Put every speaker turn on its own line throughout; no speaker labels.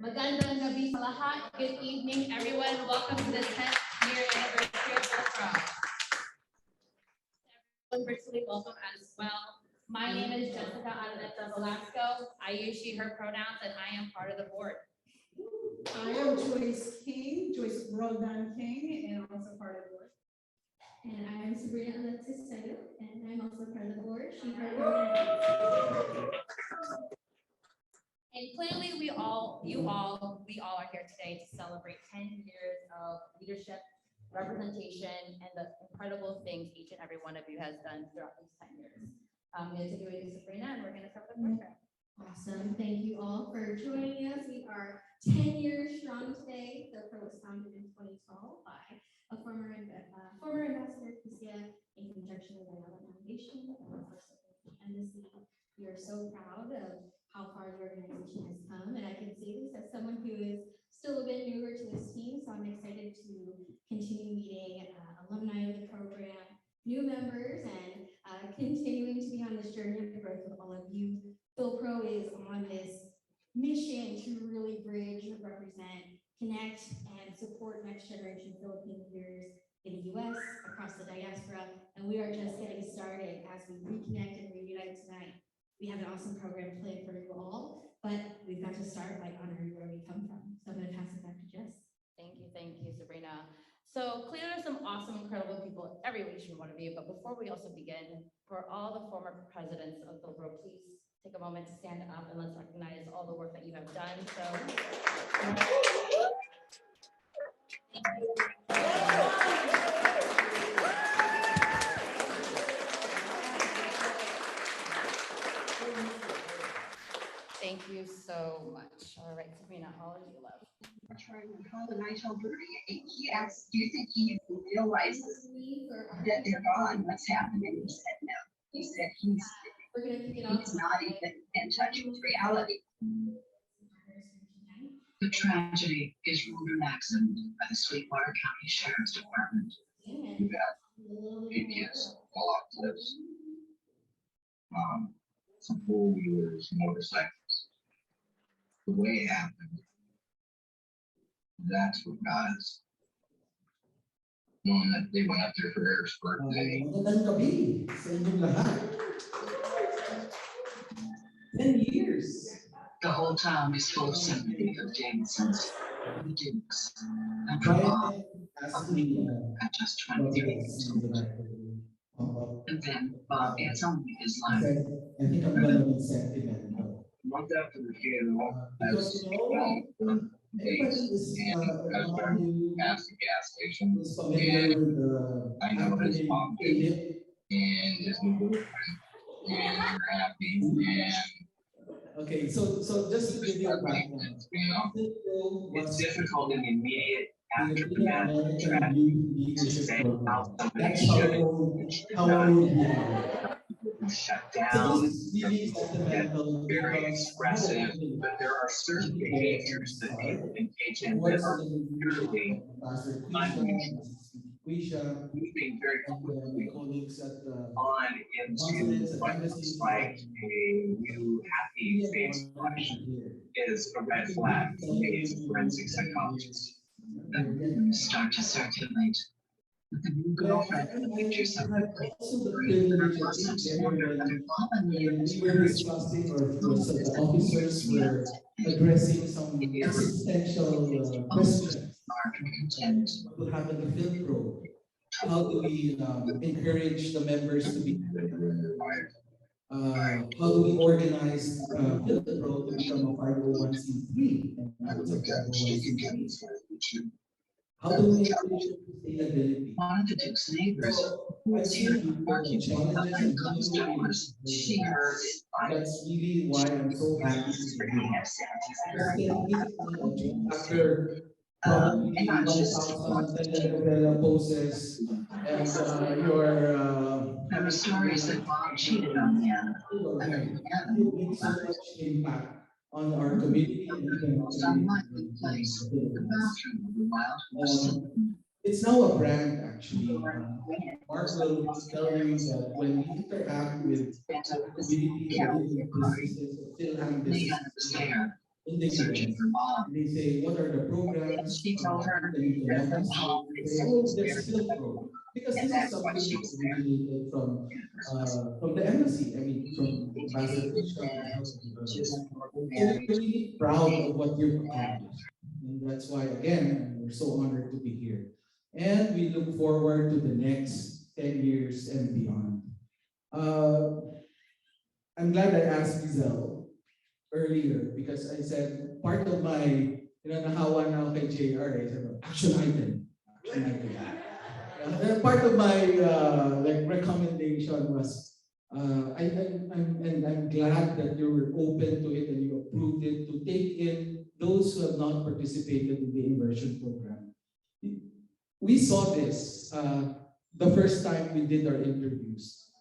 Magandang gabi sa lahat. Good evening, everyone. Welcome to the 10th year anniversary of FYLPRO. Everyone virtually welcome as well. My name is Jessica Araneta Velasco. I use she, her pronouns, and I am part of the board.
I am Joyce King, Joyce Rodan King, and also part of the board.
And I am Sabrina Alexis Sayo, and I'm also part of the board. She, her pronouns.
And clearly we all are here today to celebrate 10 years of leadership, representation, and the incredible things each and every one of you has done throughout these 10 years. I'm going to take it away to Sabrina, and we're going to start the program.
Awesome. Thank you all for joining us. We are 10 years strong today. The FYLPRO was founded in 2012 by a former ambassador, Courier, in conjunction with the Washington D.C. Embassy. We are so proud of how far the organization has come, and I can say this as someone who is still a bit newer to this team, so I'm excited to continue meeting alumni of the program, new members, and continuing to be on this journey of growth with all of you. FYLPRO is on this mission to really bridge, represent, connect, and support next generation Philippine leaders in the U.S., across the diaspora, and we are just getting started as we reconnect and reunite tonight. We have an awesome program planned for you all, but we've got to start by honoring where we come from. So I'm going to pass it back to Jess.
Thank you, Sabrina. So clearly some awesome, incredible people in every leadership one of you, but before we also begin, for all the former presidents of FYLPRO, please take a moment to stand up and let's recognize all the work that you have done. So thank you so much. All right, Sabrina, all of you love.
Called the night Alberta. He asked, "Do you think he even realizes that they're gone? What's happening?" He said, "No." He said he's not even in touch with reality.
The tragedy is ruled an accident by the Sweetwater County Sheriff's Department.
You got
Yes, all of this. Some four-wheelers, motorcycles. The way it happened. That's what got us. Knowing that they went up there for Eric's birthday.
Magandang gabi sa inyong lahat. 10 years.
The whole town is full of sympathy for Davidsons, the Dukes, and for Bob, at just 23 years old. And then Bob gets on with his life.
I think I'm gonna be sentimental.
Month after the funeral,
Because everybody is
past the gas station,
familiar with the
I know his mom did, and his new boyfriend, and we're happy, and
okay, so just to give you a background,
it's difficult in the immediate aftermath of the tragedy to say how somebody should shut down, get very expressive, but there are certain behaviors that people engage in that are usually unusual. Moving very quickly on into what looks like a new happy face flush is a red flag for me as a forensic psychologist. Start to circulate. With the new girlfriend in the pictures of her plate.
We were discussing, or the officers were addressing some existential questions. What happened to FYLPRO? How do we encourage the members to be how do we organize FYLPRO to become a 501c3? How do we encourage sustainability?
One of the Duke's neighbors, who was here working behind closed doors, she heard it.
That's really why I'm so happy after probably 1,000 telenovela poses and
there were stories that Bob cheated on the other.
it makes so much impact on our community and even
Most unlikely place, the bathroom of the wild horse.
It's now a brand, actually. Mark will tell you that when we interact with the community and businesses, still have
The end of the stair,
in the event. They say, what are the programs?
She told her
that you can
that
help
her
us
mom
with? They
is
say,
so
oh, there's
scared.
FYLPRO. Because
And
this is
that's what
something
she
that
said.
originated from the embassy. I mean, from Ambassador Hsiung and Health
She's
Development. So
married.
we're really proud of what you've accomplished. And that's why, again, we're so honored to be here. And we look forward to the next 10 years and beyond. I'm glad I asked Giselle earlier because I said part of my, nahawa na ako kay JR, I said, action item. Action item. Part of my recommendation was, I'm glad that you were open to it and you approved it to take in those who have not participated in the immersion program. We saw this the first time we did our interviews.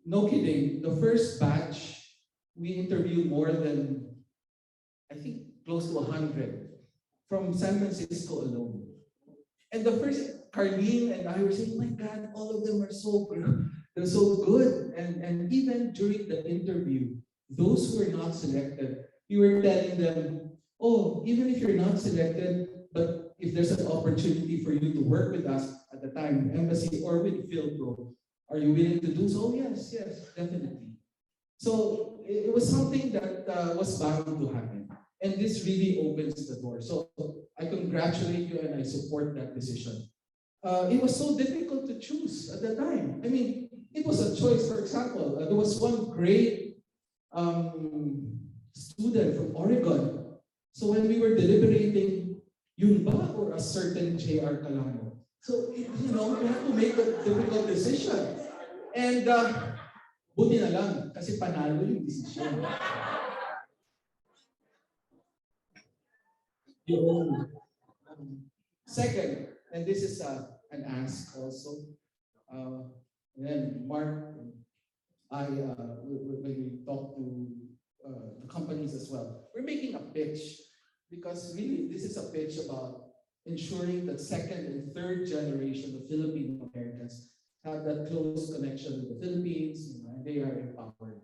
No kidding, the first batch, we interviewed more than, I think, close to 100 from San Francisco alone. And the first, Carlene and I were saying, my God, all of them are so good. They're so good. And even during the interview, those who were not selected, we were telling them, oh, even if you're not selected, but if there's an opportunity for you to work with us at the time, Embassy or with FYLPRO, are you willing to do so? Yes, definitely. So it was something that was bound to happen. And this really opens the door. So I congratulate you and I support that decision. It was so difficult to choose at the time. I mean, it was a choice. For example, there was one great student from Oregon. So when we were deliberating, yun ba or a certain J.R. Calano? So, we had to make a difficult decision. And buti na lang, kasi panalo yung decision. Second, and this is an ask also. And then Mark, when we talk to the companies as well, we're making a pitch because really this is a pitch about ensuring that second and third generation of Filipino Americans have that close connection with the Philippines, and they are empowered.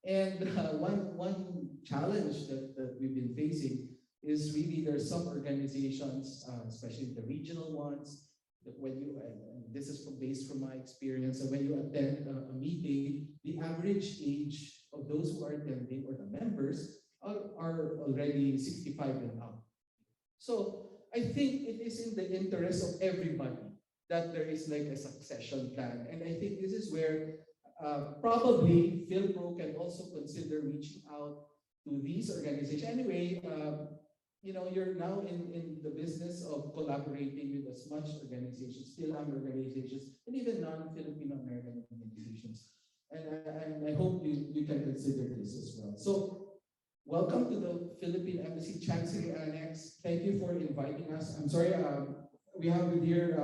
And one challenge that we've been facing is really there's some organizations, especially the regional ones, that when you, and this is based from my experience, and when you attend a meeting, the average age of those who are attending or the members are already 65 and up. So I think it is in the interest of everybody that there is like a succession plan. And I think this is where probably FYLPRO can also consider reaching out to these organizations. Anyway, you're now in the business of collaborating with as much organizations, Phil-Am organizations, and even non-Filipino American organizations. And I hope you can consider this as well. So welcome to the Philippine Embassy Chancery Annex. Thank you for inviting us. I'm sorry, we have with here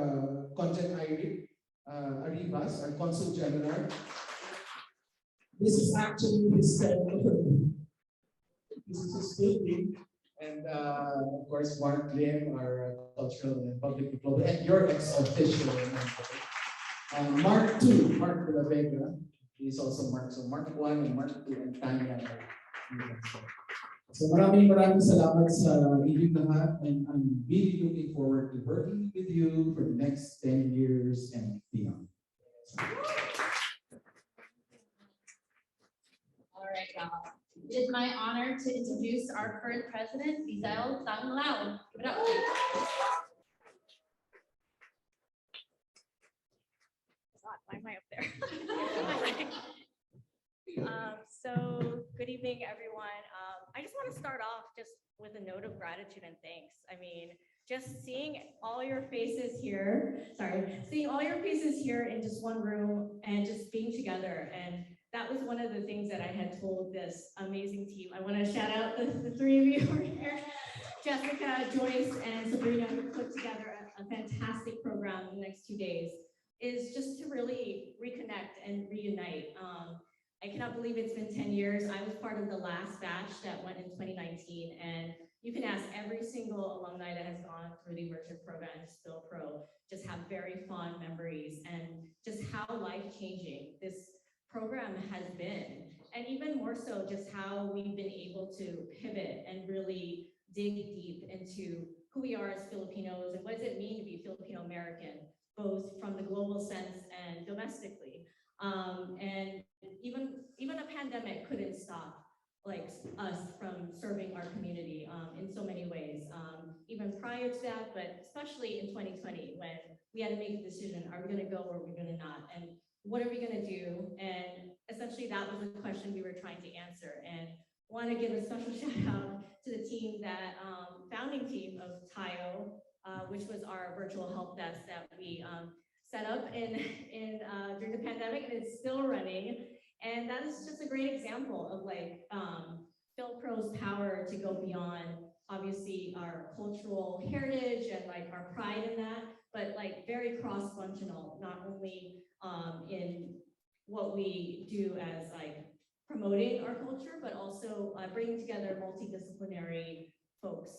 Consul Iric Arribas, our Consul General. This is actually his this is his building. And of course, Mark Lim, our cultural and public diplomat, and your ex-official. Mark 2, Mark de la Vega, he's also Mark. So Mark 1 and Mark 2 and Tanya. So maraming salamat sa inyong lahat, and I'm really looking forward to working with you for the next 10 years and beyond.
All right, y'all. It is my honor to introduce our current president, Giselle Sanglao. Give it up.
Why am I up there? So good evening, everyone. I just want to start off just with a note of gratitude and thanks. I mean, just seeing all your faces here, seeing all your faces here in just one room and just being together. And that was one of the things that I had told this amazing team. I want to shout out the three of you over here, Jessica, Joyce, and Sabrina, who put together a fantastic program in the next 2 days, is just to really reconnect and reunite. I cannot believe it's been 10 years. I was part of the last batch that went in 2019, and you can ask every single alumni that has gone through the immersion program, FYLPRO, just have very fond memories and just how life-changing this program has been, and even more so just how we've been able to pivot and really dig deep into who we are as Filipinos and what does it mean to be Filipino American, both from the global sense and domestically. And even a pandemic couldn't stop like us from serving our community in so many ways, even prior to that, but especially in 2020 when we had to make a decision, are we gonna go or are we gonna not? And what are we gonna do? And essentially that was the question we were trying to answer. And want to give a special shout out to the team that, founding team of TAIO, which was our virtual help desk that we set up during the pandemic, and it's still running. And that is just a great example of like FYLPRO's power to go beyond obviously our cultural heritage and like our pride in that, but like very cross-functional, not only in what we do as like promoting our culture, but also bringing together multidisciplinary folks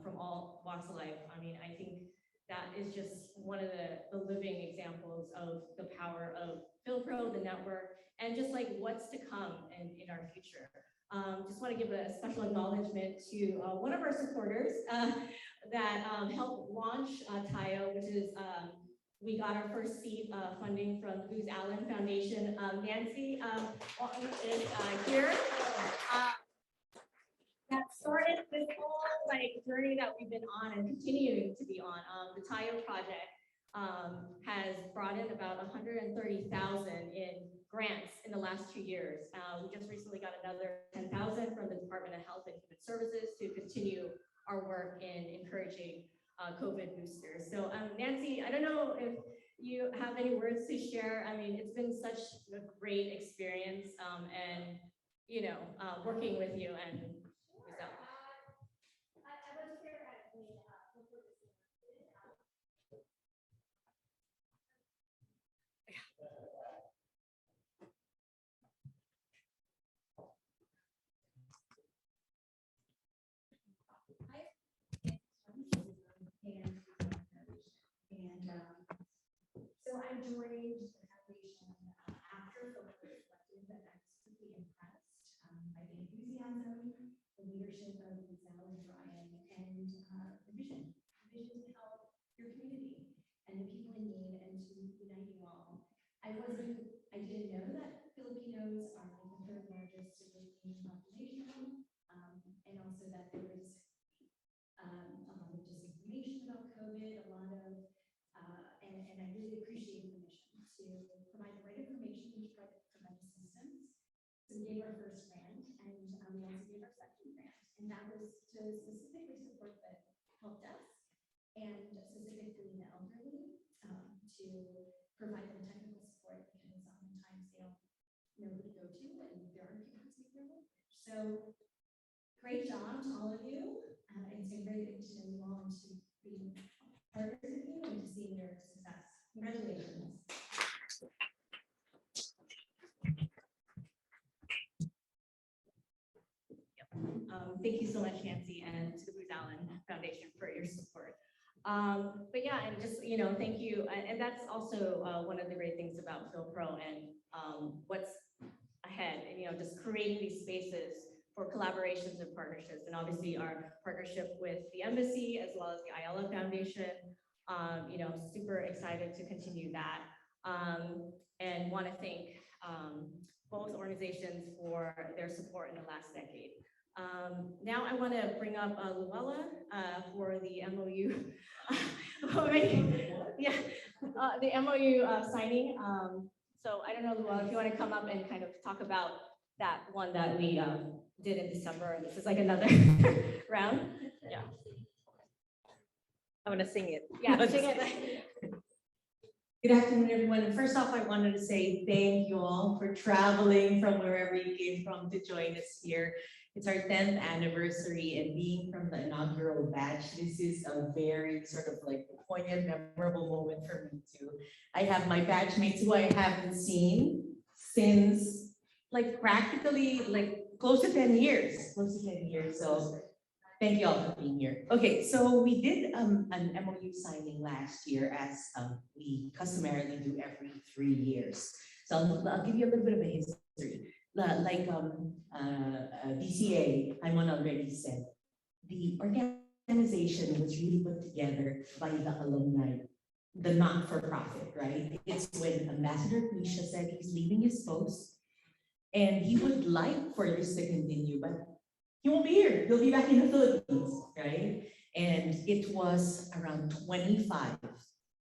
from all walks of life. I mean, I think that is just one of the living examples of the power of FYLPRO, the network, and just like what's to come in our future. Just want to give a special acknowledgement to one of our supporters that helped launch TAIO, which is we got our first seed funding from the Booz Allen Foundation. Nancy is here. That started this whole like journey that we've been on and continuing to be on. The TAIO project has brought in about 130,000 in grants in the last 2 years. We just recently got another 10,000 from the Department of Health and Human Services to continue our work in encouraging COVID boosters. So Nancy, I don't know if you have any words to share. I mean, it's been such a great experience and, you know, working with you and
so I joined the foundation after FYLPRO was elected, but I was quickly impressed by the enthusiasm, the leadership of Booz Allen and the vision to help your community and the people in need and to unite you all. I didn't know that Filipinos are the third largest civilian population, and also that there was a lot of disinformation about COVID, and I really appreciate the mission to provide the right information to provide assistance. So we gave our first grant, and we also gave our second grant, and that was to specifically support the help desk and specifically the elderly, to provide them technical support because oftentimes they don't know who to go to and there aren't people to speak their language. So great job to all of you. It's been very good to know you all and to be partners with you and to see your success. Congratulations.
Thank you so much, Nancy, and to the Booz Allen Foundation for your support. But yeah, and just, you know, thank you. And that's also one of the great things about FYLPRO and what's ahead, and, you know, just creating these spaces for collaborations and partnerships. And obviously our partnership with the Embassy as well as the Ayala Foundation, you know, super excited to continue that. And want to thank both organizations for their support in the last decade. Now I want to bring up Luella for the MOU. Yeah, the MOU signing. So I don't know, Luella, if you want to come up and kind of talk about that one that we did in December. This is like another round. Yeah.
I'm gonna sing it.
Yeah, sing it.
Good afternoon, everyone. And first off, I wanted to say thank you all for traveling from wherever you came from to join us here. It's our 10th anniversary, and being from the inaugural batch, this is a very sort of like poignant, memorable moment for me too. I have my batchmates who I haven't seen since like practically like close to 10 years, So thank you all for being here. Okay, so we did an MOU signing last year, as we customarily do every 3 years. So I'll give you a little bit of a history. Like DCA, Haimon already said, the organization was really put together by the alumni, the not-for-profit, right? It's when Ambassador Quisha said he's leaving his post and he would like for this to continue, but he won't be here. He'll be back in the Philippines, right? And it was around 25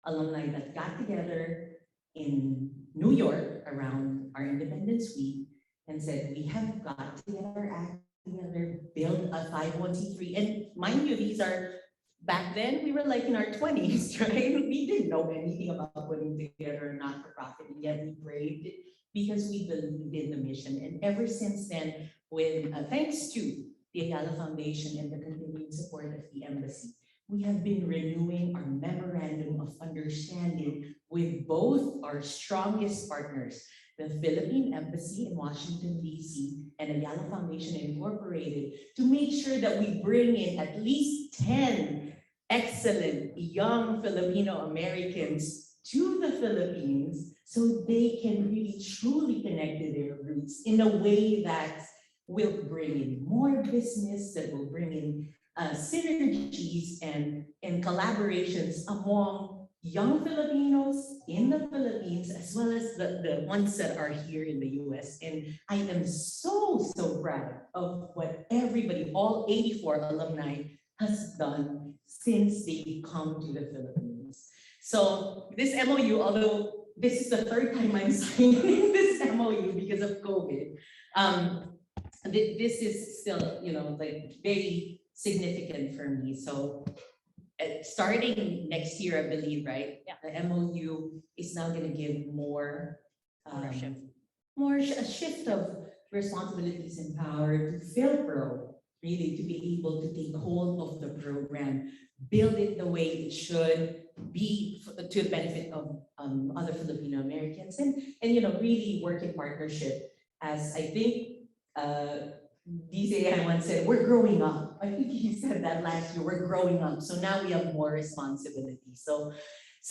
alumni that got together in New York around our Independence Week and said, we have got to get our act together, build a 501c3. And mind you, these are, back then, we were like in our 20s, right? We didn't know anything about putting together a not-for-profit, and yet we braved it because we believed in the mission. And ever since then, when thanks to the Ayala Foundation and the continued support of the embassy, we have been renewing our memorandum of understanding with both our strongest partners, the Philippine Embassy in Washington, D.C. and Ayala Foundation Incorporated, to make sure that we bring in at least 10 excellent young Filipino Americans to the Philippines so they can really truly connect to their roots in a way that will bring in more business, that will bring in synergies and collaborations among young Filipinos in the Philippines, as well as the ones that are here in the US. And I am so proud of what everybody, all 84 alumni, has done since they come to the Philippines. So this MOU, although this is the third time I'm signing this MOU because of COVID, this is still, like very significant for me. So starting next year, I believe, right?
Yeah.
The MOU is now going to give more
Ownership.
a shift of responsibilities and power to FYLPRO, really to be able to take hold of the program, build it the way it should be to the benefit of other Filipino Americans, and really work in partnership. As I think DCA once said, we're growing up. I think he said that last year, we're growing up. So now we have more responsibility. So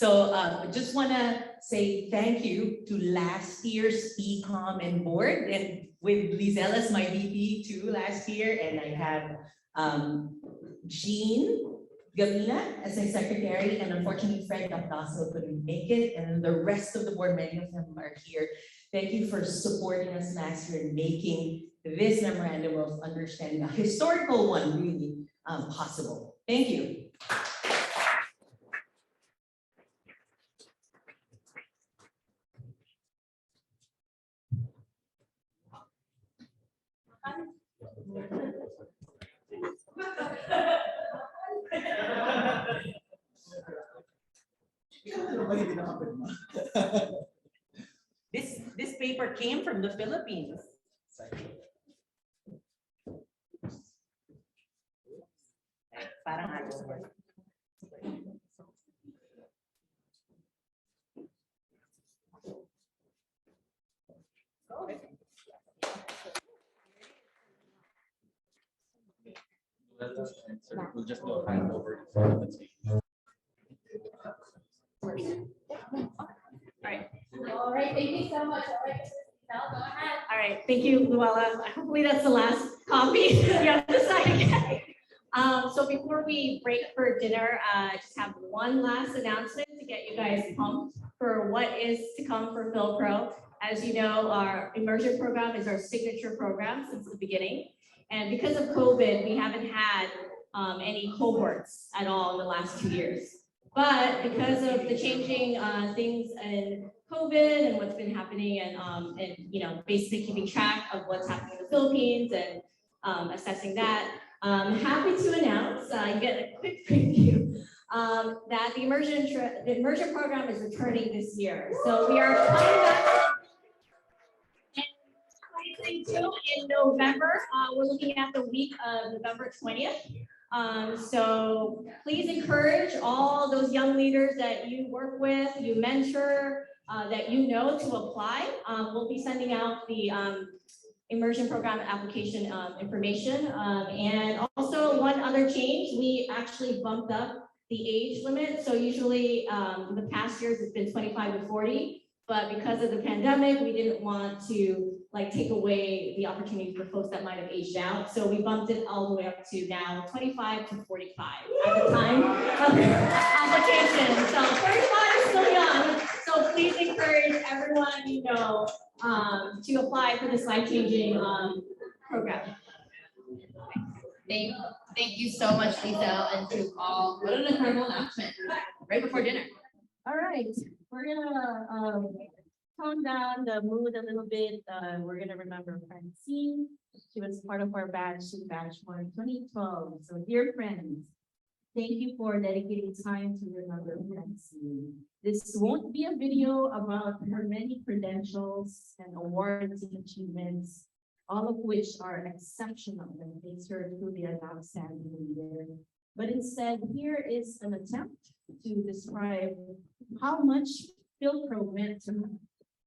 I just want to say thank you to last year's ECOM and board, and with Lizelle as my VP too last year. And I have Jean Gavina as my secretary, and unfortunately Fred Abdaso couldn't make it. And the rest of the board, many of them are here. Thank you for supporting us last year and making this memorandum of understanding, a historical one, really possible. Thank you. This paper came from the Philippines. Parang
We'll just do a handover.
All right, thank you so much. All right, Giselle, go ahead. All right, thank you, Luella. Hopefully that's the last copy. You have to sign again. So before we break for dinner, I just have one last announcement to get you guys pumped for what is to come for FYLPRO. As you know, our immersion program is our signature program since the beginning. And because of COVID, we haven't had any cohorts at all in the last 2 years. But because of the changing things in COVID and what's been happening, and basically keeping track of what's happening in the Philippines and assessing that, I'm happy to announce, get a quick preview, that the immersion program is returning this year. So we are coming back in 2022 in November. We're looking at the week of November 20th. So please encourage all those young leaders that you work with, you mentor, that you know to apply. We'll be sending out the immersion program application information. And also one other change, we actually bumped up the age limit. So usually in the past years, it's been 25 to 40. But because of the pandemic, we didn't want to like take away the opportunity for folks that might have aged out. So we bumped it all the way up to now 25 to 45 at the time of application. So 45 is still young. So please encourage everyone you know to apply for this life-changing program.
Thank you so much, Lisa, and to all. What an incredible announcement right before dinner.
All right, we're gonna tone down the mood a little bit. We're gonna remember Francine. She was part of our batch in batch 1 2012. So dear friends, thank you for dedicating time to remember Francine. This won't be a video about her many credentials and awards and achievements, all of which are exceptional and makes her truly an outstanding leader. But instead, here is an attempt to describe how much FYLPRO meant to her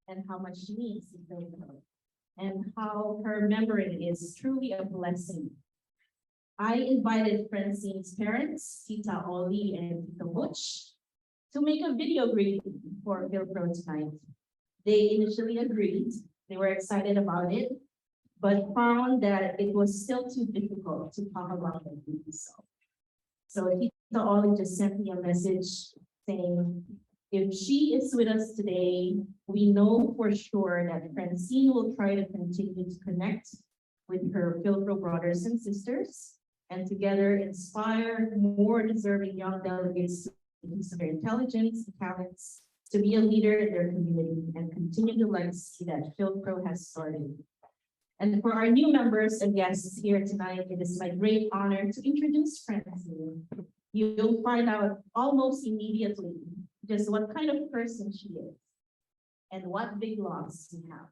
and how much she means to FYLPRO and how her memory is truly a blessing. I invited Francine's parents, Tita Oli and Tita Butch, to make a video greeting for FYLPRO tonight. They initially agreed, they were excited about it, but found that it was still too difficult to talk about it. So Tita Oli just sent me a message saying, if she is with us today, we know for sure that Francine will try to continue to connect with her FYLPRO brothers and sisters, and together inspire more deserving young delegates to use their intelligence and talents to be a leader in their community and continue the legacy that FYLPRO has started. And for our new members and guests here tonight, it is my great honor to introduce Francine. You'll find out almost immediately just what kind of person she is and what big loss we have.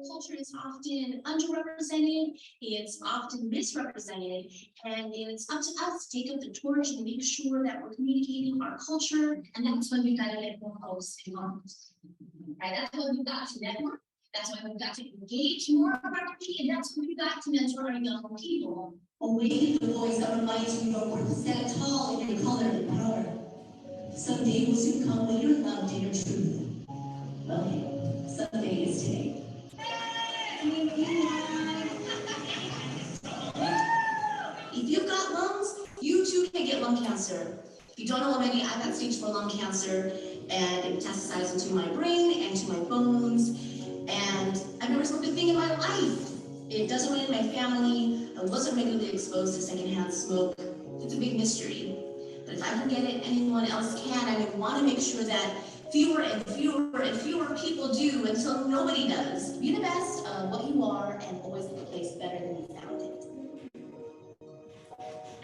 Culture is often underrepresented, it's often misrepresented, and it's up to us to take up the torch and make sure that we're communicating our culture, and that's when we've got to get more folks involved. Right? That's when we've got to network, that's when we've got to engage more effectively, and that's when we've got to mentor our young people. Awaken the voice that reminds you of worth, stand tall in your color and power. Someday will soon come when you're loved in your truth. Okay, someday is today. If you've got lungs, you too can get lung cancer. If you don't know already, I've had stage 4 lung cancer, and it metastasized into my brain and to my bones, and I've never smoked a thing in my life. It doesn't run in my family. I wasn't regularly exposed to secondhand smoke. It's a big mystery. But if I can get it, anyone else can. I would want to make sure that fewer and fewer and fewer people do until nobody does. Be the best of what you are and always leave a place better than you found it.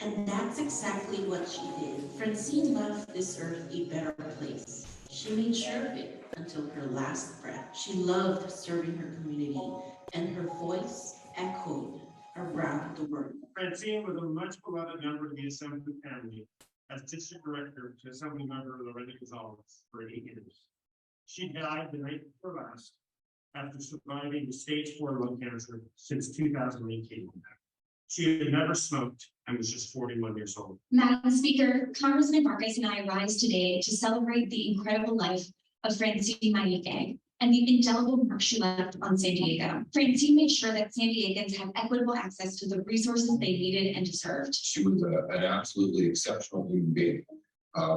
And that's exactly what she did. Francine left this earth a better place. She made sure of it until her last breath. She loved serving her community, and her voice echoed around the world.
Francine was a much beloved member of the Assembly family. As district director to Assembly member Lorena Gonzalez for 8 years. She died the night before last after surviving the stage 4 lung cancer since 2018. She had never smoked and was just 41 years old.
Madam Speaker, Congressman Vargas and I rise today to celebrate the incredible life of Francine Maite and the indelible mark she left on San Diego. Francine made sure that San Diegans had equitable access to the resources they needed and deserved.
She was an absolutely exceptional human being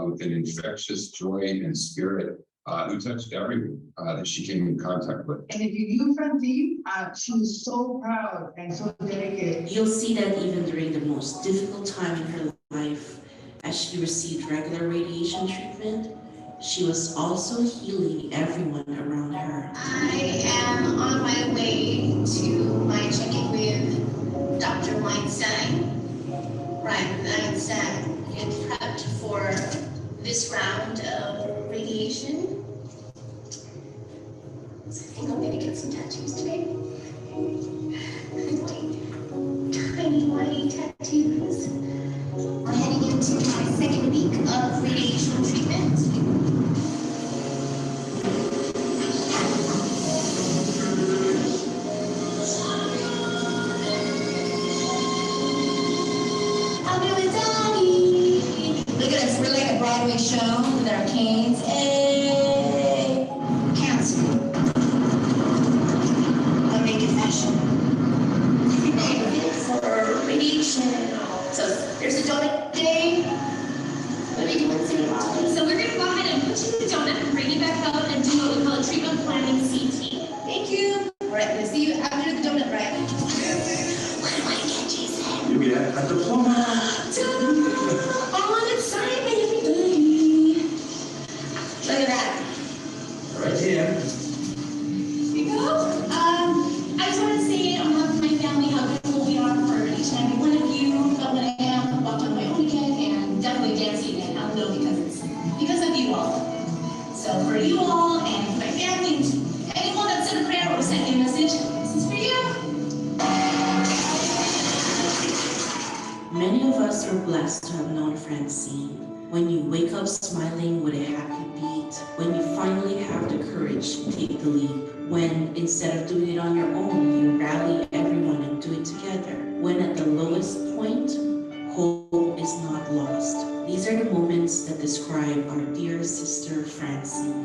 with an infectious joy and spirit who touched everyone that she came in contact with.
And if you knew Francine, she was so proud and so dedicated.
You'll see that even during the most difficult time in her life, as she received regular radiation treatment, she was also healing everyone around her.
I am on my way to my check-in with Dr. Weinstein. Weinstein get prepped for this round of radiation. So I think I'm gonna get some tattoos today. Tiny white tattoos. We're heading into my second week
blessed to have known Francine. When you wake up smiling with a happy beat, when you finally have the courage to take the leap, when instead of doing it on your own, you rally everyone and do it together, when at the lowest point, hope is not lost. These are the moments that describe our dear sister Francine.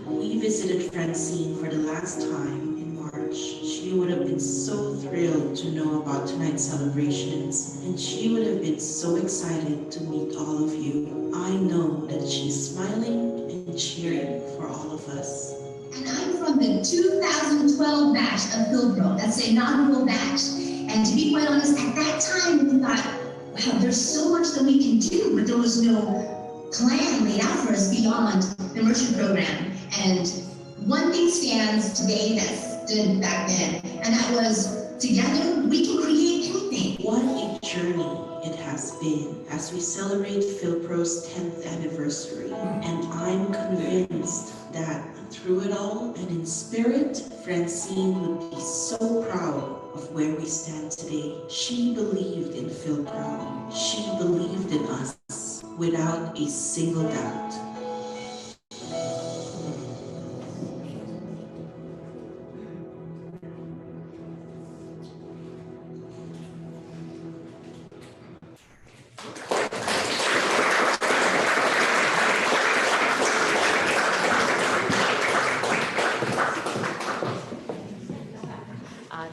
We visited Francine for the last time in March. She would have been so thrilled to know about tonight's celebrations, and she would have been so excited to meet all of you. I know that she's smiling and cheering for all of us.
And I'm from the 2012 batch of FYLPRO. That's the inaugural batch. And to be quite honest, at that time, we thought, wow, there's so much that we can do, but there was no plan laid out for us beyond the immersion program. And one thing stands today that stood back then, and that was, together we can create anything.
What a journey it has been as we celebrate FYLPRO's 10th anniversary. And I'm convinced that through it all and in spirit, Francine would be so proud of where we stand today. She believed in FYLPRO. She believed in us without a single doubt.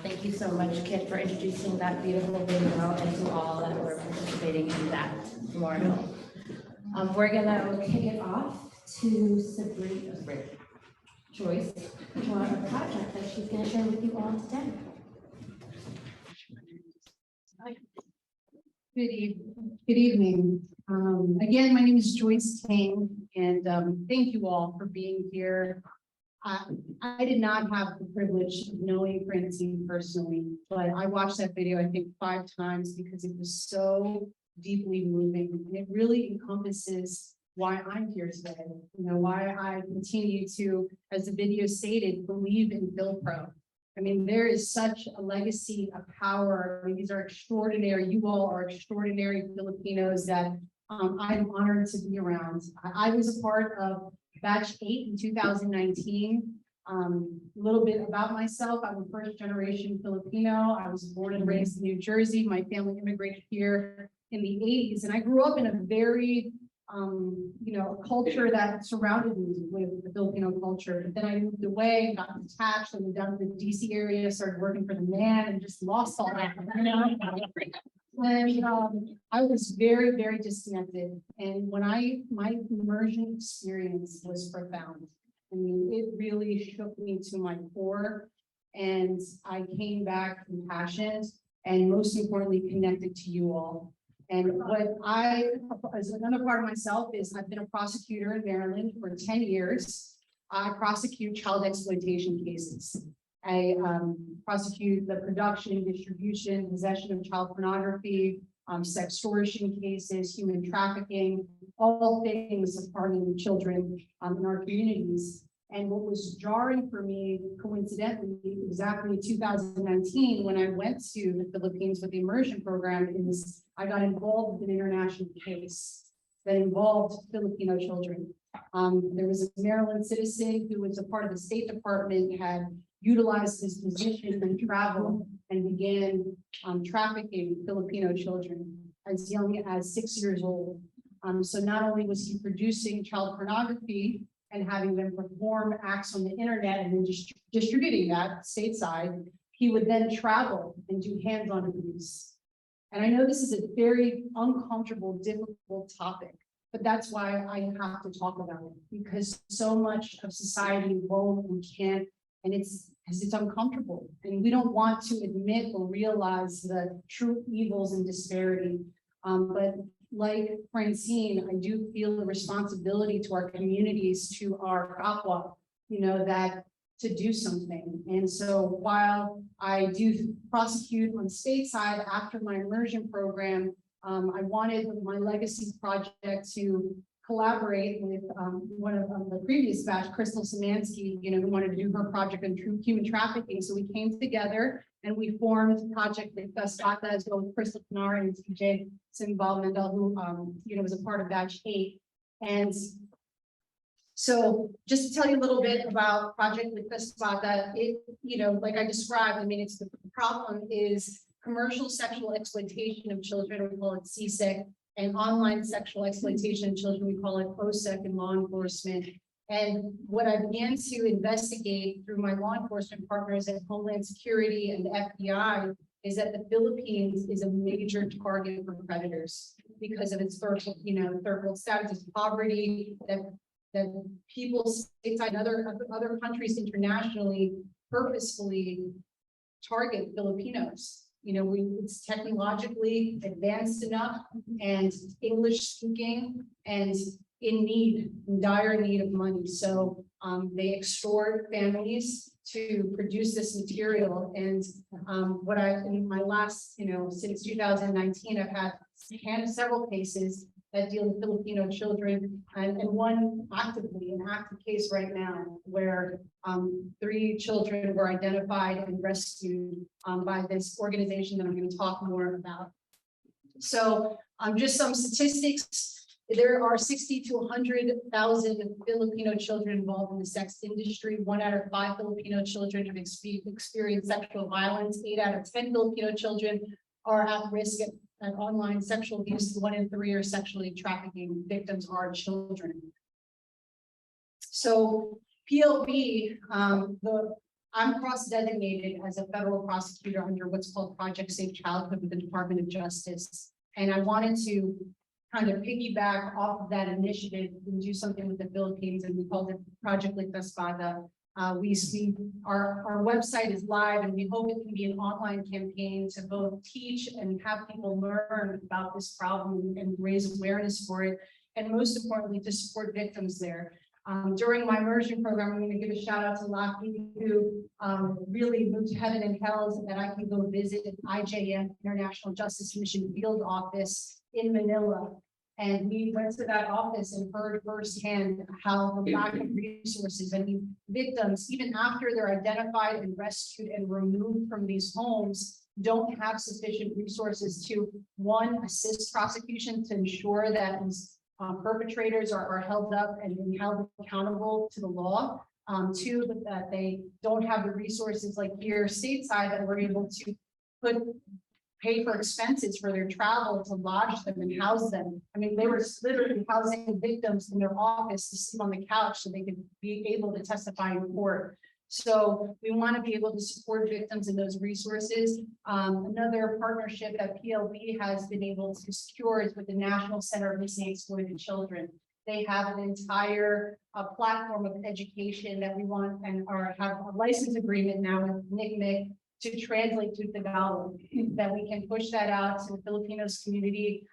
Thank you so much, Kit, for introducing that beautiful video and to all that were participating in that memorial. We're gonna kick it off to Joyce for a project that she's gonna share with you all today.
Good evening. Again, my name is Joyce Tang, and thank you all for being here. I did not have the privilege of knowing Francine personally, but I watched that video, I think 5 times because it was so deeply moving. And it really encompasses why I'm here today, why I continue to, as the video stated, believe in FYLPRO. I mean, there is such a legacy of power. I mean, these are extraordinary, you all are extraordinary Filipinos that I'm honored to be around. I was a part of Batch 8 in 2019. A little bit about myself. I'm a first generation Filipino. I was born and raised in New Jersey. My family immigrated here in the 80s. And I grew up in a very, a culture that surrounded me with the Filipino culture. But then I moved away, got detached, and moved down to the DC area, started working for the man and just lost all that, And I was very, very disconnected. And when my immersion experience was profound. I mean, it really shook me to my core. And I came back compassionate and most importantly, connected to you all. And what as another part of myself is I've been a prosecutor in Maryland for 10 years. I prosecute child exploitation cases. I prosecute the production, distribution, possession of child pornography, sextortion cases, human trafficking, all things of harming children in our communities. And what was jarring for me, coincidentally, exactly in 2019, when I went to the Philippines with the immersion program, is I got involved with an international case that involved Filipino children. There was a Maryland citizen who was a part of the State Department, had utilized his position and travel and began trafficking Filipino children as young as 6 years old. So not only was he producing child pornography and having them perform acts on the internet and then distributing that stateside, he would then travel and do hands-on abuse. And I know this is a very uncomfortable, difficult topic, but that's why I have to talk about it, because so much of society won't and can't, and it's uncomfortable. And we don't want to admit or realize the true evils and disparity. But like Francine, I do feel a responsibility to our communities, to our kapwa, that to do something. And so while I do prosecute on stateside after my immersion program, I wanted my legacy project to collaborate with one of the previous batch, Crystal Szymanski, who wanted to do her project on true human trafficking. So we came together and we formed Project Festata as well with Crystal Pinar and TJ Simbal-Mendel, who was a part of batch 8. And so just to tell you a little bit about Project Festata, like I described, it's the problem is commercial sexual exploitation of children, we call it CSEC, and online sexual exploitation of children, we call it OSEC in law enforcement. And what I began to investigate through my law enforcement partners at Homeland Security and the FBI is that the Philippines is a major target for predators because of its third world status of poverty, that people stateside other countries internationally purposefully target Filipinos. It's technologically advanced enough and English speaking and in dire need of money. So they extort families to produce this material. And in my last, since 2019, I've had several cases that deal with Filipino children, and one an active case right now where 3 children were identified and rescued by this organization that I'm going to talk more about. So just some statistics. There are 60 to 100,000 Filipino children involved in the sex industry. 1 out of 5 Filipino children have experienced sexual violence. 8 out of 10 Filipino children are at risk at online sexual abuse. 1 in 3 are sexually trafficking victims are children. So PLB, I'm cross-designated as a federal prosecutor under what's called Project Safe Childhood with the Department of Justice. And I wanted to kind of piggyback off of that initiative and do something with the Philippines, and we called it Project Espada. Our website is live, and we hope it can be an online campaign to both teach and have people learn about this problem and raise awareness for it, and most importantly, to support victims there. During my immersion program, I'm going to give a shout out to Laki, who really moved to heaven and hell so that I can go visit IJM, International Justice Mission Field Office in Manila. And we went to that office and heard firsthand how the lack of resources, victims, even after they're identified and rescued and removed from these homes, don't have sufficient resources to, 1, assist prosecution to ensure that these perpetrators are held up and held accountable to the law. 2, that they don't have the resources like here stateside that we're able to pay for expenses for their travel to lodge them and house them. They were literally housing victims in their office to sit on the couch so they could be able to testify in court. So we want to be able to support victims in those resources. Another partnership that PLB has been able to secure is with the National Center of Missing and Exploited Children. They have an entire platform of education that we want and have a license agreement now with NCMEC to translate to Tagalog, that we can push that out to the Filipinos community,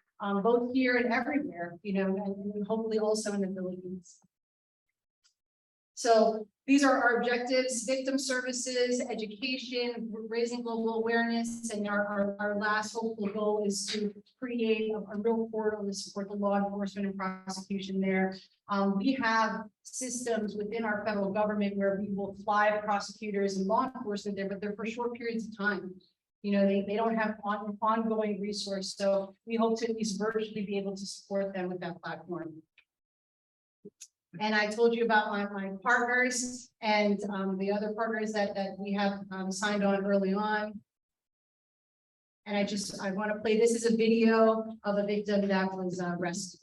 both here and everywhere, and hopefully also in the Philippines. So these are our objectives: victim services, education, raising global awareness, and our last hopeful goal is to create a real portal to support the law enforcement and prosecution there. We have systems within our federal government where we will fly prosecutors and law enforcement there, but they're for short periods of time. They don't have ongoing resource. So we hope to at least virtually be able to support them with that platform. And I told you about my partners and the other partners that we have signed on early on. And I want to play, this is a video of a victim that was rescued.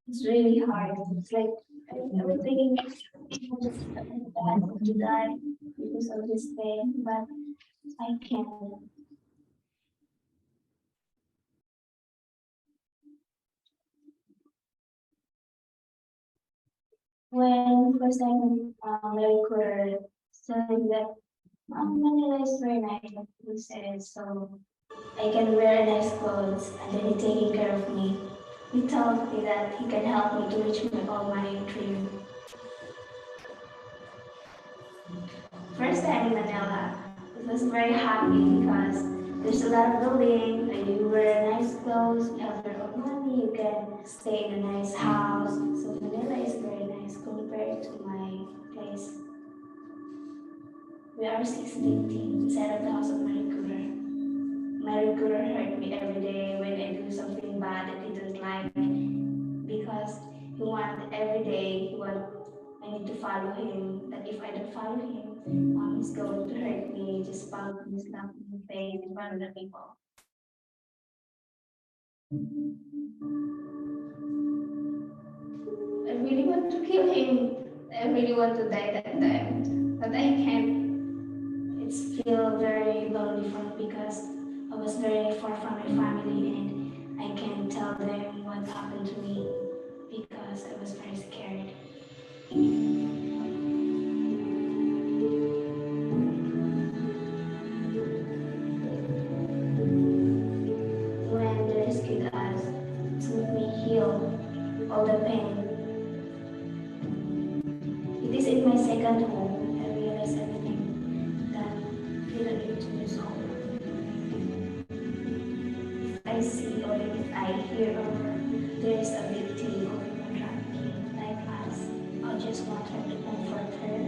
It's really hard. It's like I was thinking people just to die because of this thing, but I can't. When first time my Courier said that Manila is very nice, like he said, so I can wear nice clothes and then he's taking care of me. He told me that he can help me to reach all my dreams. First time in Manila, it was very happy because there's a lot of building, and you wear nice clothes, you have your own money, you can stay in a nice house. So Manila is very nice compared to my place. We are 16 teams inside of the house of my recruiter. My recruiter hurt me every day when I do something bad that he doesn't like, because he wants every day, I need to follow him, that if I don't follow him, he's going to hurt me, just follow me, slap me in the face in front of the people. I really want to kill him. I really want to die that time, but I can't. It's feel very lonely for me because I was very far from my family and I can't tell them what happened to me because I was very scared. When they rescued us to make me heal all the pain. It is in my second home I realized everything that didn't need to be solved. If I see or if I hear or there is a victim or human trafficking like us, I just want her to comfort her,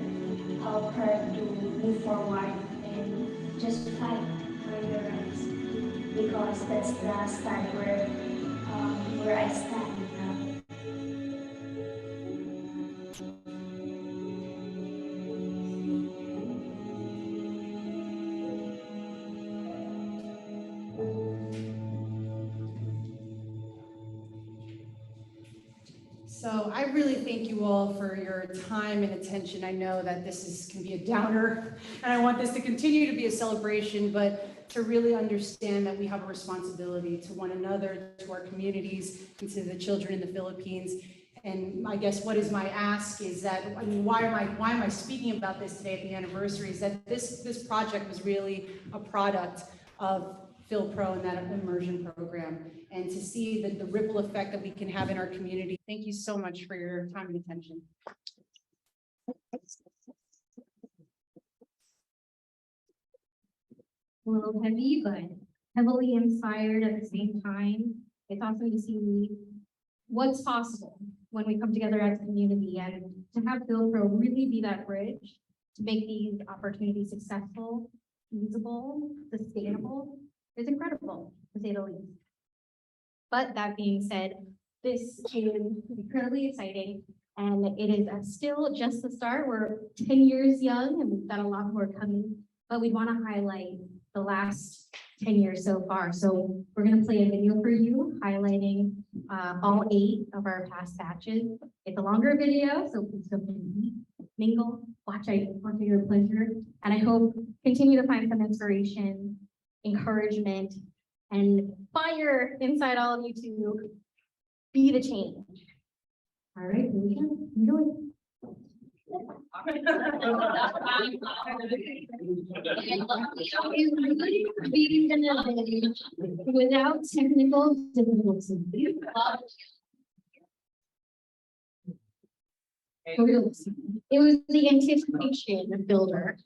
help her to move forward and just fight for your rights. Because that's the start where I stand now.
So I really thank you all for your time and attention. I know that can be a downer, and I want this to continue to be a celebration, but to really understand that we have a responsibility to one another, to our communities, and to the children in the Philippines. And I guess what is my ask is that, I mean, why am I speaking about this today at the anniversary, is that this project was really a product of FYLPRO and that immersion program, and to see the ripple effect that we can have in our community. Thank you so much for your time and attention.
A little heavy, but heavily inspired at the same time. It's awesome to see what's possible when we come together as a community, and to have FYLPRO really be that bridge to make these opportunities successful, feasible, sustainable is incredible, to say the least. But that being said, this is incredibly exciting, and it is still just the start. We're 10 years young and we've got a lot more coming, but we want to highlight the last 10 years so far. So we're going to play a video for you highlighting all 8 of our past batches. It's a longer video, so please don't mingle, watch at your pleasure, and I hope continue to find some inspiration, encouragement, and fire inside all of you to be the change. All right, here we go. Enjoy. Without technical difficulty. It was the anticipation builder.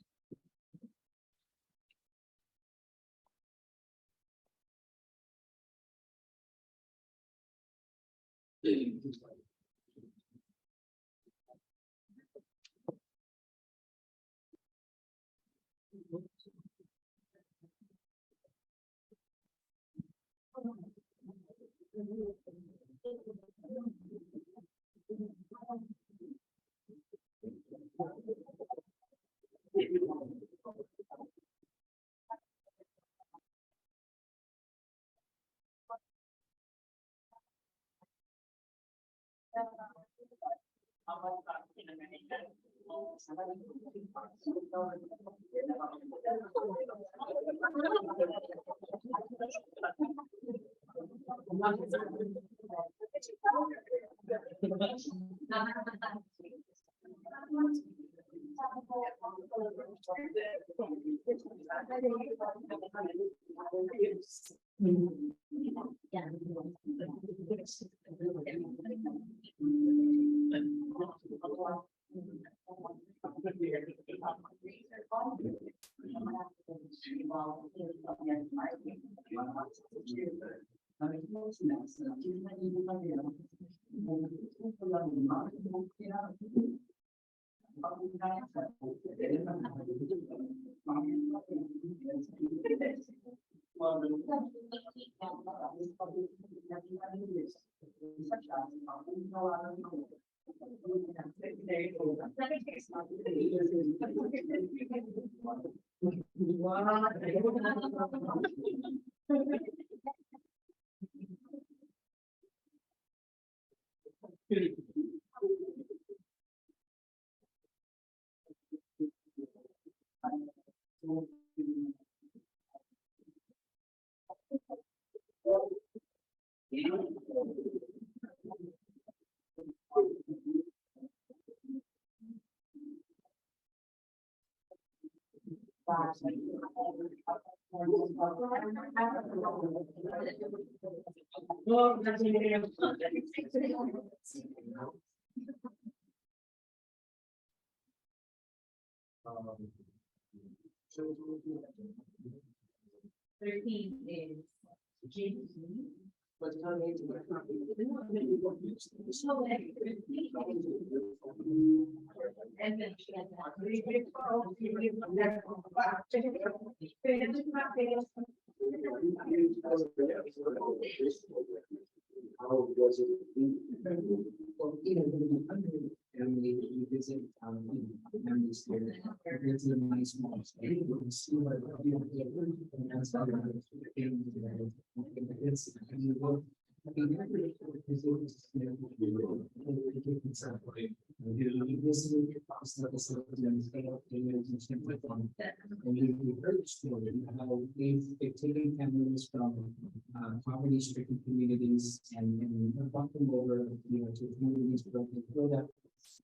poverty-stricken communities and brought them over, to communities where they feel that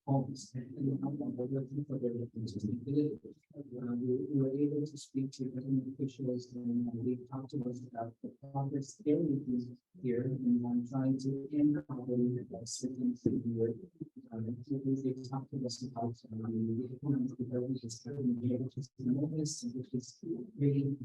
homes and help them over for their differences. We were able to speak to government officials and they talked to us about the progress they're making here and trying to end poverty certain severe. They talked to us about the economic development is currently able to enormous, which is really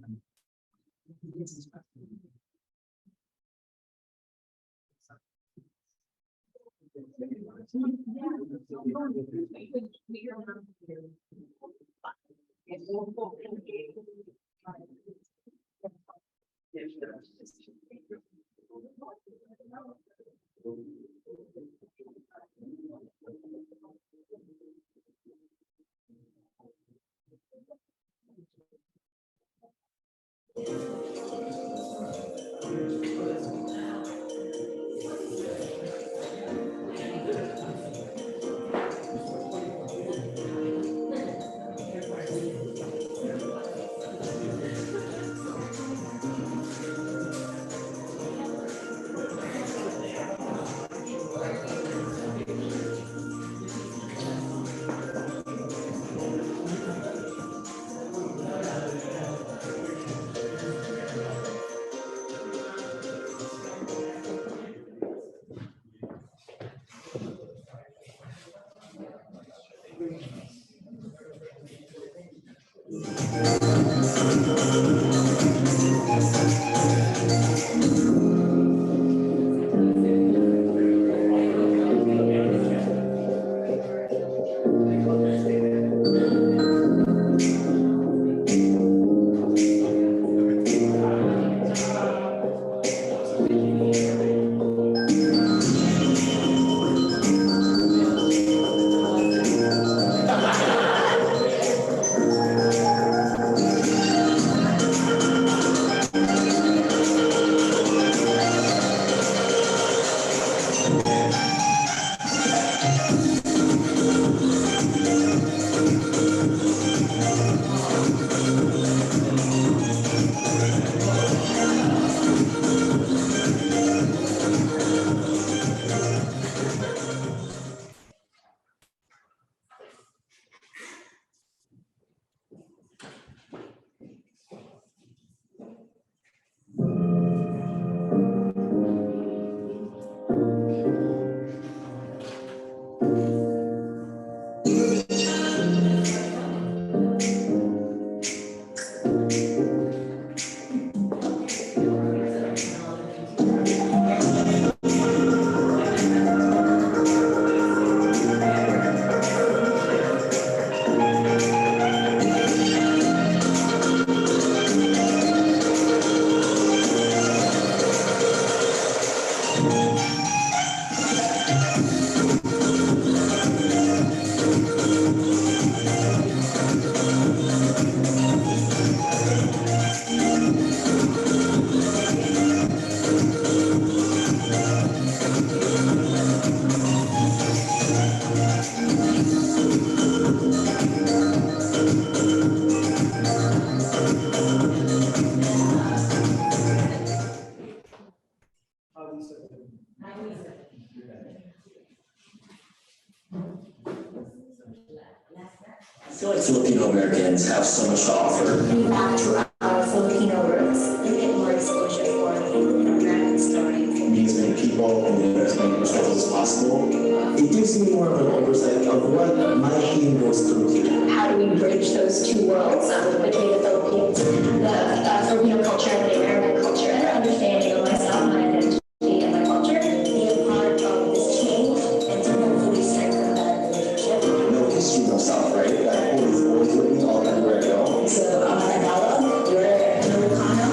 feel like Filipino Americans have so much to offer.
Be back to our Filipino roots and get more exposure for Filipino American stories.
Meet as many people and get as many perspectives as possible. It gives me more of an oversight of what my team goes through here.
How do we bridge those two worlds between the Philippines, the Filipino culture and the American culture, and understanding of myself, my identity, and my culture, be a part of this change and to hopefully strengthen that relationship.
No history, no South, right? That always with me all everywhere I go.
So I'm Tagalog, you're an Ilocano,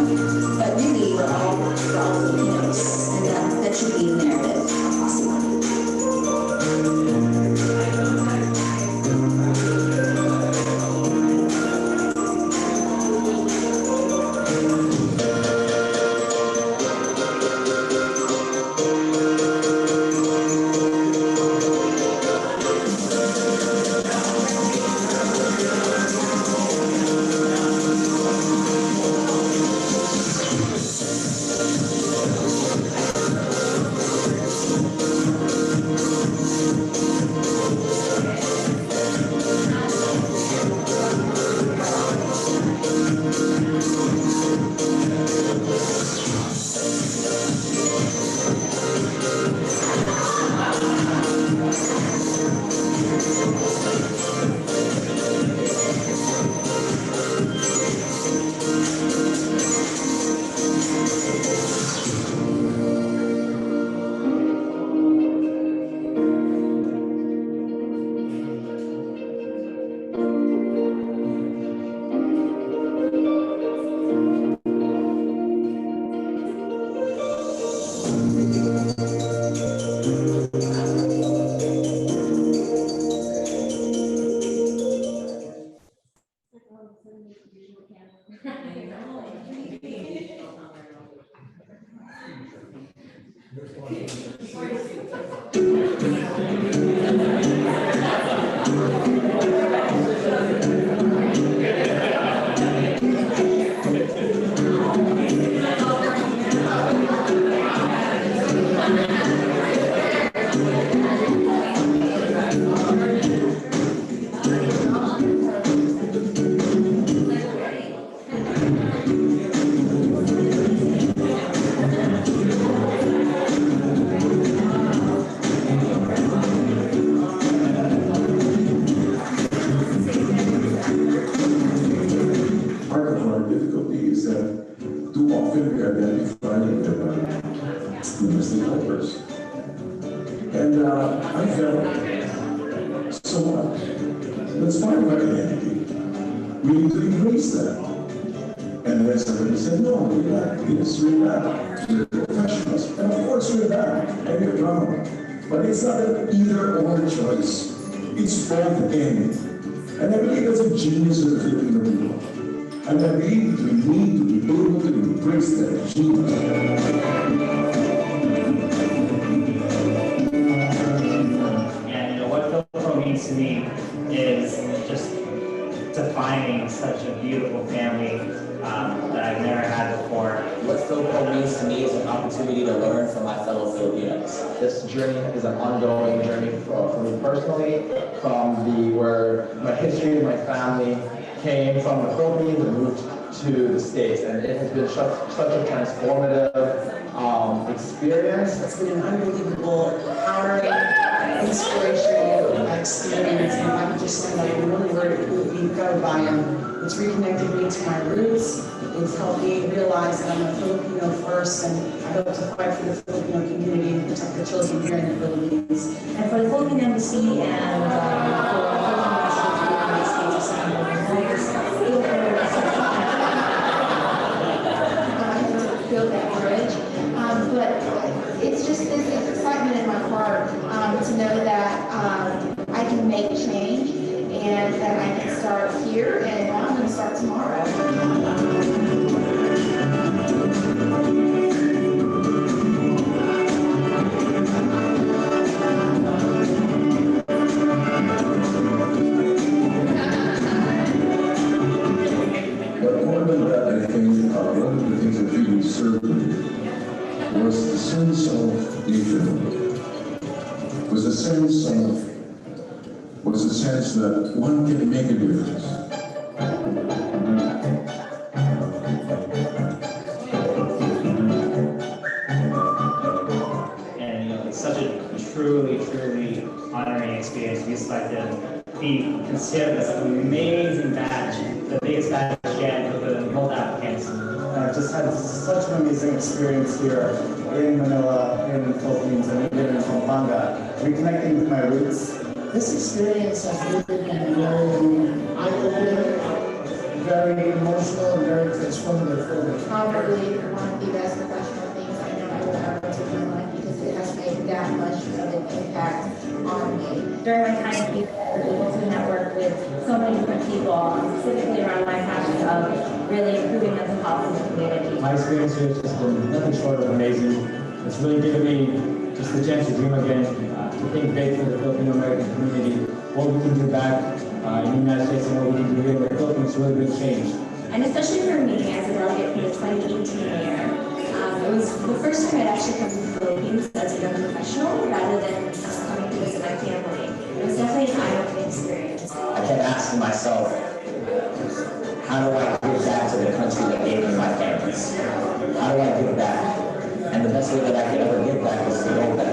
but really we're all Filipinos, and that should be a narrative across the world.
But it's not an either or choice. It's both and. And I believe that's a genius of the Filipino people. And I believe we need to be able to embrace that genius.
And what FYLPRO means to me is just defining such a beautiful family that I've never had before.
What FYLPRO means to me is an opportunity to learn from my fellow Filipinos. This journey is an ongoing journey for me personally, from where my history and my family came from the Philippines and moved to the States, and it has been such a transformative experience.
It's been an unbelievable, empowering, inspirational experience, and I would just say that I really learned go by it's reconnected me to my roots. It's helped me realize that I'm a Filipino first, and I hope to fight for the Filipino community and protect the children here in the Philippines. And for the Philippine Embassy and for the Philippine States Assembly, I feel that courage. But it's just this excitement in my heart to know that I can make change and that I can start here and I'm going to start tomorrow.
But more than that, I think one of the things that really served me was the sense of nationhood, was the sense of was a sense that one can make a difference.
And it's such a truly honoring experience to be selected, be considered as an amazing batch, the biggest batch yet of the whole applicants.
I've just had such an amazing experience here in Manila, in the Philippines, and even in Pampanga, reconnecting with my roots.
This experience has really been very eye-opening, very emotional, and very transformative for me.
Probably one of the best professional things I know I will ever do in my life because it has made that much of an impact on me. During my time here, I was able to network with so many different people, specifically around my passion of really improving mental health in the community.
My experience here has just been nothing short of amazing. It's really given me just the chance to dream again, to think big for the Filipino American community, what we can do back in the United States and what we can do here in the Philippines to really bring change.
And especially for me as a delegate for the 2018 year, it was the first time I'd actually come to the Philippines as a young professional rather than coming to visit my family. It was definitely an eye-opening experience.
I kept asking myself, how do I give back to the country that gave me my parents? How do I give back? And the best way that I could ever give back is to go back.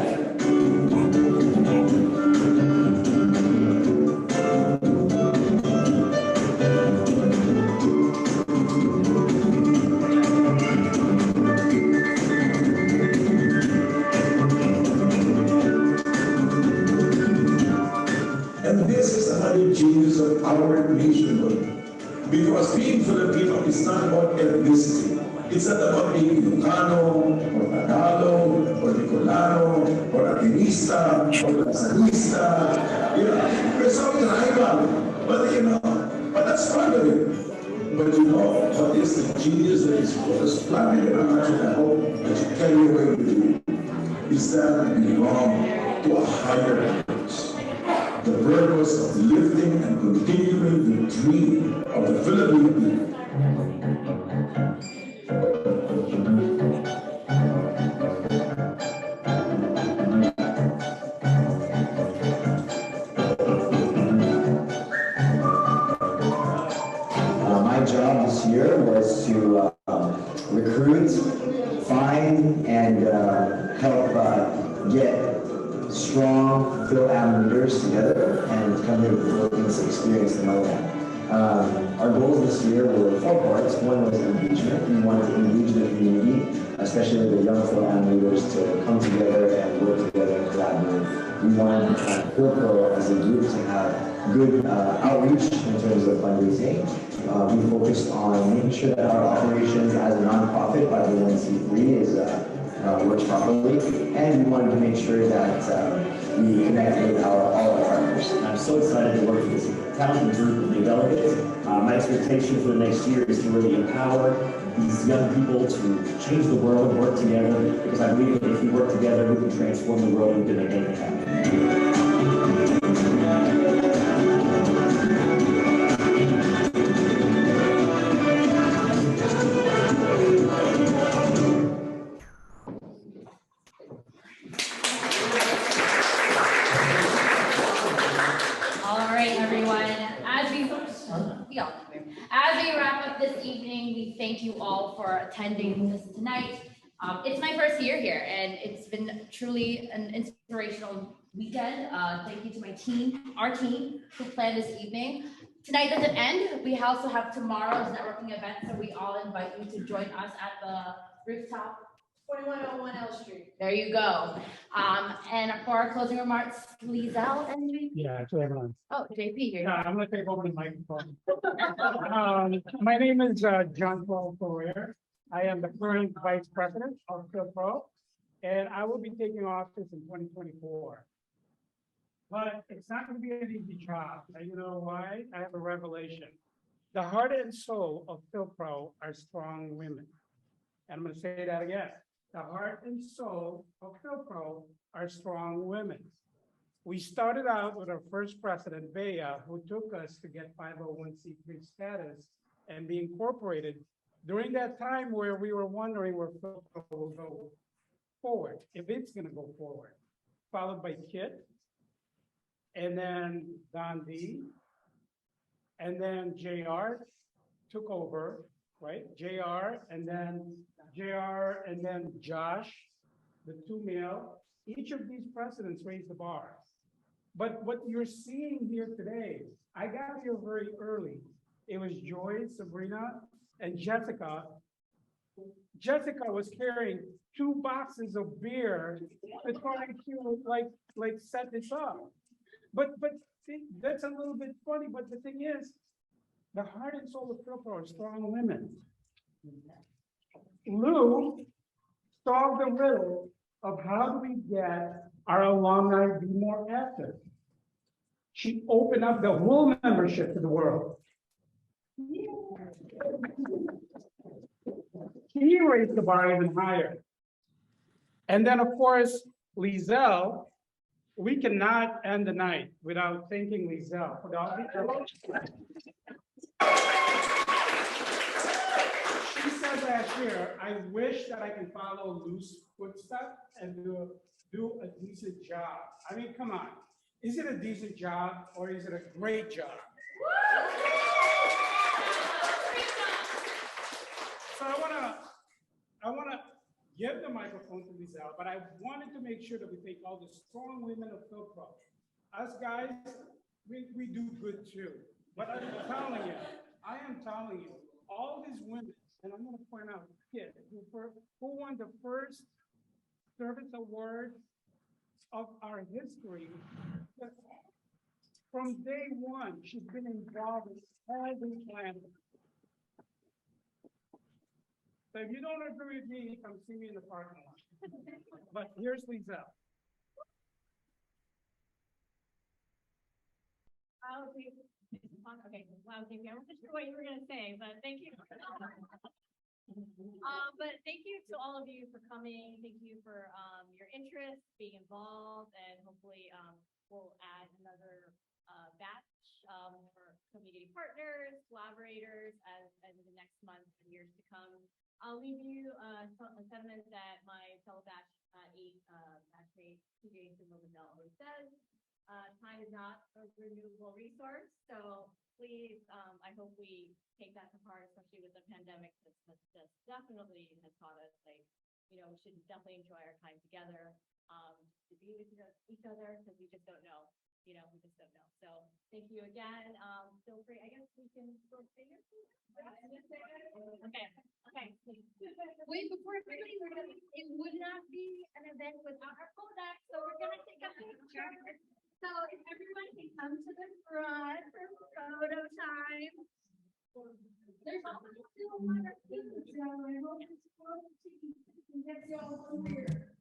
And this is another genius of our nationhood. Because being Filipino is not about ethnicity. It's not about being Ilocano, or Tagalog, or Bicolano, or Atinista, or Lasalista. We're so tribal. But that's part of it. But what is the genius that is for us planted in our hearts, and I hope that you carry away with you, is that we belong to a higher purpose. The purpose of lifting and continuing the dream of the Philippine people.
My job this year was to recruit, find, and help get strong Phil Am leaders together and come here to the Philippines to experience the Motown. Our goals this year were 4 parts. One was engagement. We wanted to engage the community, especially the young Phil Am leaders, to come together and work together and collaborate. We wanted FYLPRO as a group to have good outreach in terms of fundraising. We focused on making sure that our operations as a nonprofit 501c3 is works properly, and we wanted to make sure that we connect with all our partners.
I'm so excited to work with this talented group of new delegates. My expectation for the next year is to really empower these young people to change the world, work together, because I believe that if we work together, we can transform the world, we can make it happen.
As we wrap up this evening, we thank you all for attending this tonight. It's my first year here, and it's been truly an inspirational weekend. Thank you to my team, our team, who planned this evening. Tonight doesn't end. We also have tomorrow's networking event, so we all invite you to join us at the rooftop.
4101 L Street.
There you go. And for our closing remarks, Lizelle and JP.
Yeah, to everyone.
Oh, JP, here.
Yeah, I'm gonna take over the microphone. My name is John Paul Courier. I am the current Vice President of FYLPRO, and I will be taking office in 2024. But it's not gonna be an easy job. And you know why? I have a revelation. The heart and soul of FYLPRO are strong women. And I'm gonna say that again. The heart and soul of FYLPRO are strong women. We started out with our first president, Bea, who took us to get 501c3 status and be incorporated during that time where we were wondering where FYLPRO will go forward, if it's gonna go forward. Followed by Kit, and then Don D, and then JR took over, right? JR, and then Josh, the 2 male. Each of these presidents raised the bar. But what you're seeing here today, I got here very early. It was Joy, Sabrina, and Jessica. Jessica was carrying 2 boxes of beer to try to like set this up. But see, that's a little bit funny, but the thing is, the heart and soul of FYLPRO are strong women. Lou solved the riddle of how do we get our alumni to be more active. She opened up the whole membership to the world. He raised the bar even higher. And then, of course, Lizelle, we cannot end the night without thanking Lizelle for all the. She said last year, I wish that I can follow Lou's footsteps and do a decent job. I mean, come on. Is it a decent job or is it a great job? So I wanna give the microphone to Lizelle, but I wanted to make sure that we thank all the strong women of FYLPRO. Us guys, we do good too. But I am telling you, all these women, and I'm gonna point out Kid, who won the first service award of our history. From day one, she's been involved in every plan. So if you don't agree with me, come see me in the parking lot. But here's Lizelle.
Okay, wow, thank you. I wasn't sure what you were gonna say, but thank you. But thank you to all of you for coming. Thank you for your interest, being involved, and hopefully we'll add another batch for community partners, collaborators as in the next month and years to come. I'll leave you a sentiment that my fellow batch 8 batchmate TJ Simone always says. Time is not a renewable resource, so please, I hope we take that to heart, especially with the pandemic. This definitely has taught us, like, you know, we should definitely enjoy our time together, to be with each other, because we just don't know, you know, we just don't know. So thank you again. Feel free, I guess we can go stay here. Okay.
Wait, before everybody, it would not be an event without our Kodak, so we're gonna take a picture. So if everyone can come to the front for photo time. There's also still one or two, so I hope it's close to get you all over here.